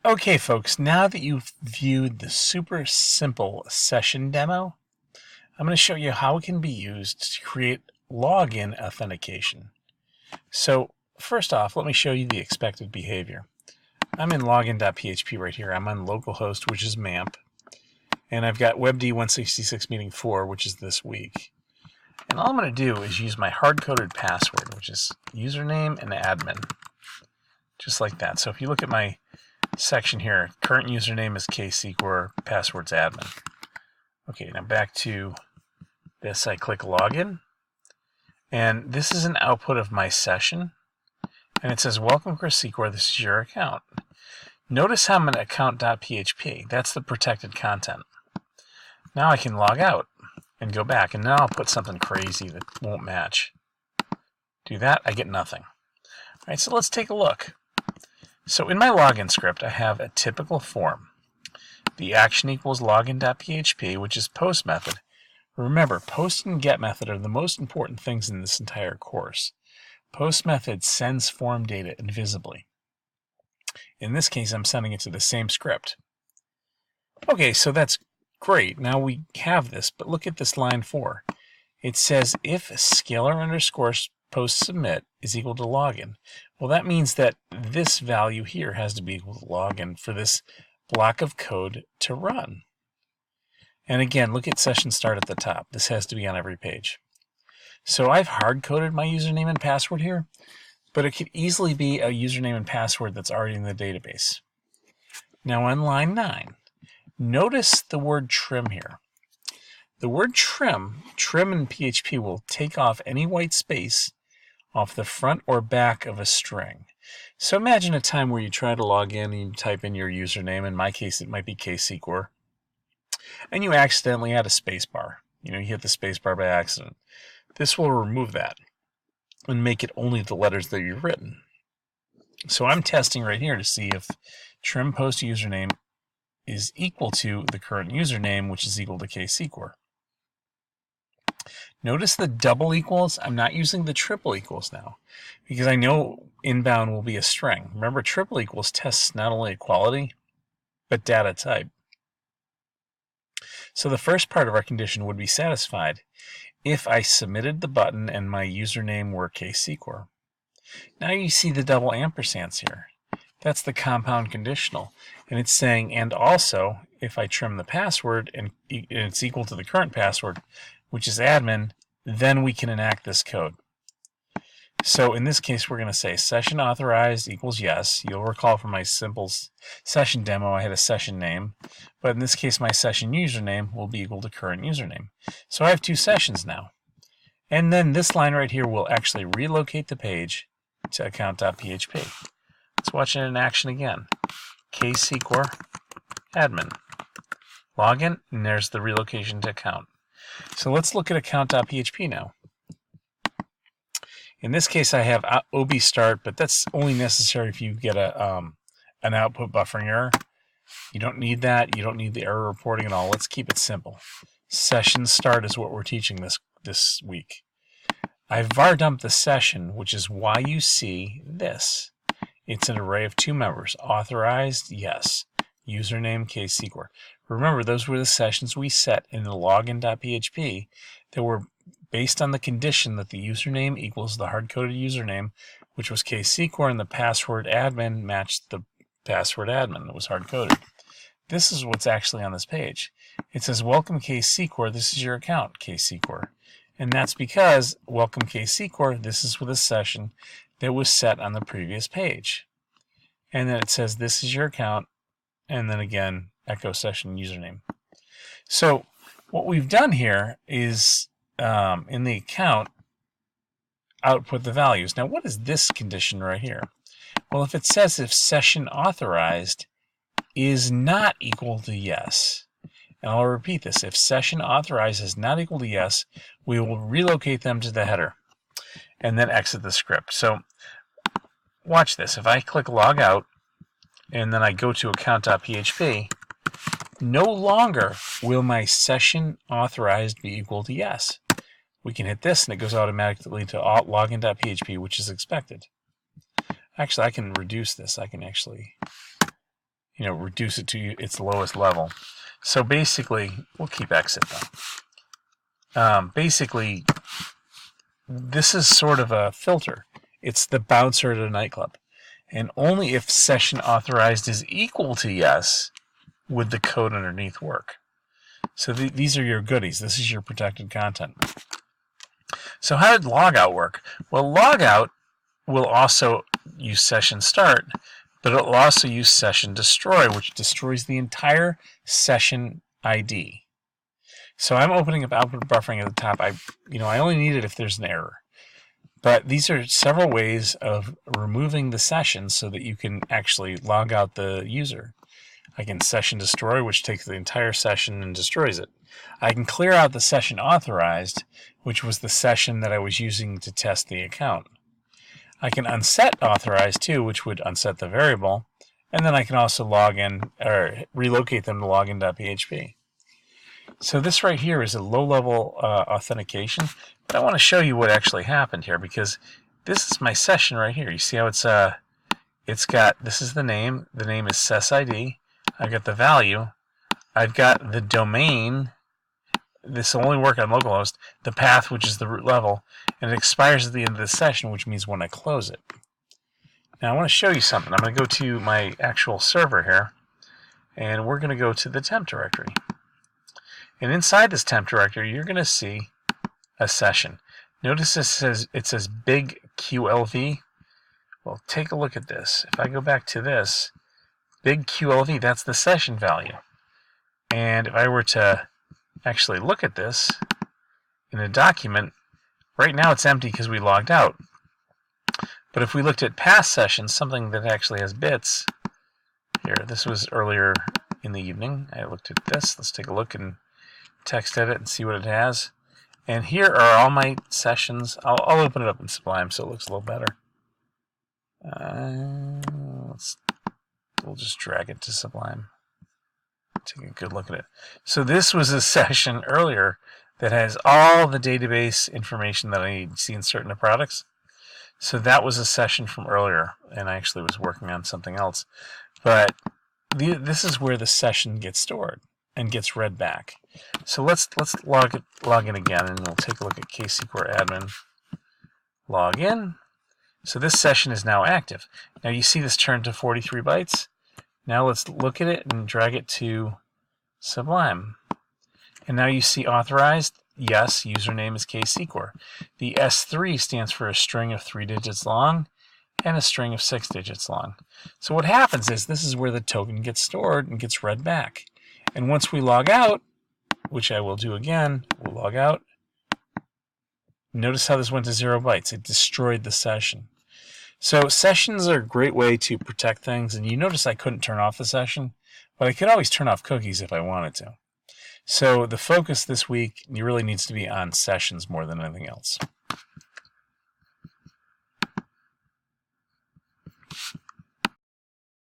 Okay, folks, now that you've viewed the super simple session demo, I'm going to show you how it can be used to create login authentication. So first off, let me show you the expected behavior. I'm in login.php right here. I'm on localhost, which is MAMP, and I've got WebD 166 meeting 4, which is this week. And all I'm going to do is use my hard-coded password, which is username and admin, just like that. So if you look at my section here, current username is ksqr, password's admin. Okay, now back to this, I click login, and this is an output of my session, and it says, welcome ksqr, this is your account. Notice how I'm in account.php, that's the protected content. Now I can log out and go back, and now I'll put something crazy that won't match. Do that, I get nothing. All right, so let's take a look. So in my login script, I have a typical form. The action equals login.php, which is post method. Remember, post and get method are the most important things in this entire course. Post method sends form data invisibly. In this case, I'm sending it to the same script. Okay, so that's great. Now we have this, but look at this line 4. It says if scalar underscore post submit is equal to login. Well, that means that this value here has to be equal to login for this block of code to run. And again, look at session start at the top. This has to be on every page. So I've hard-coded my username and password here, but it could easily be a username and password that's already in the database. Now on line 9, notice the word trim here. The word trim in PHP will take off any white space off the front or back of a string. So imagine a time where you try to log in and you type in your username. In my case, it might be ksqr, and you accidentally add a space bar. You hit the space bar by accident. This will remove that and make it only the letters that you've written. So I'm testing right here to see if trim post username is equal to the current username, which is equal to ksqr. Notice the double equals. I'm not using the triple equals now because I know inbound will be a string. Remember, triple equals tests not only equality, but data type. So the first part of our condition would be satisfied if I submitted the button and my username were ksqr. Now you see the double ampersands here. That's the compound conditional. And it's saying, and also, if I trim the password and it's equal to the current password, which is admin, then we can enact this code. So in this case, we're going to say session authorized equals yes. You'll recall from my simple session demo, I had a session name. But in this case, my session username will be equal to current username. So I have 2 sessions now. And then this line right here will actually relocate the page to account.php. Let's watch it in action again. ksqr admin. Login, and there's the relocation to account. So let's look at account.php now. In this case, I have ob start, but that's only necessary if you get an output buffering error. You don't need that. You don't need the error reporting at all. Let's keep it simple. Session start is what we're teaching this week. I've var dumped the session, which is why you see this. It's an array of 2 members. Authorized, yes. Username, ksqr. Remember, those were the sessions we set in the login.php that were based on the condition that the username equals the hard-coded username, which was ksqr, and the password admin matched the password admin that was hard-coded. This is what's actually on this page. It says, welcome ksqr, this is your account, ksqr. And that's because, welcome ksqr, this is with a session that was set on the previous page. And then it says, this is your account, and then again, echo session username. So what we've done here is in the account, output the values. Now, what is this condition right here? Well, if it says if session authorized is not equal to yes, and I'll repeat this, if session authorized is not equal to yes, we will relocate them to the header and then exit the script. So watch this. If I click log out and then I go to account.php, no longer will my session authorized be equal to yes. We can hit this and it goes automatically to login.php, which is expected. Actually, I can reduce this. I can actually reduce it to its lowest level. So basically, we'll keep exit though. Basically, this is sort of a filter. It's the bouncer at a nightclub. And only if session authorized is equal to yes would the code underneath work. So these are your goodies. This is your protected content. So how did Logout work? Well, Logout will also use session start, but it'll also use session destroy, which destroys the entire session ID. So I'm opening up output buffering at the top. I only need it if there's an error. But these are several ways of removing the session so that you can actually log out the user. I can session destroy, which takes the entire session and destroys it. I can clear out the session authorized, which was the session that I was using to test the account. I can unset authorized too, which would unset the variable, and then I can also log in or relocate them to login.php. So this right here is a low-level authentication, but I want to show you what actually happened here, because this is my session right here. You see how it's got, this is the name is sessid, I've got the value, I've got the domain, this will only work on localhost, the path, which is the root level, and it expires at the end of the session, which means when I close it. Now I want to show you something. I'm going to go to my actual server here, and we're going to go to the temp directory. And inside this temp directory, you're going to see a session. Notice it says big QLV. Well, take a look at this. If I go back to this, big QLV, that's the session value. And if I were to actually look at this in a document, right now it's empty because we logged out. But if we looked at past sessions, something that actually has bits, here, this was earlier in the evening. I looked at this. Let's take a look and text edit and see what it has. And here are all my sessions. I'll open it up in Sublime so it looks a little better. We'll just drag it to Sublime. Take a good look at it. So this was a session earlier that has all the database information that I need to see in certain products. So that was a session from earlier, and I actually was working on something else. But this is where the session gets stored and gets read back. So let's log in again, and we'll take a look at KSQR admin. Log in. So this session is now active. Now you see this turn to 43 bytes. Now let's look at it and drag it to Sublime. And now you see authorized. Yes, username is KSQR. The S3 stands for a string of 3 digits long and a string of 6 digits long. So what happens is this is where the token gets stored and gets read back. And once we log out, which I will do again, we'll log out. Notice how this went to 0 bytes. It destroyed the session. So sessions are a great way to protect things, and you notice I couldn't turn off the session, but I could always turn off cookies if I wanted to. So the focus this week really needs to be on sessions more than anything else.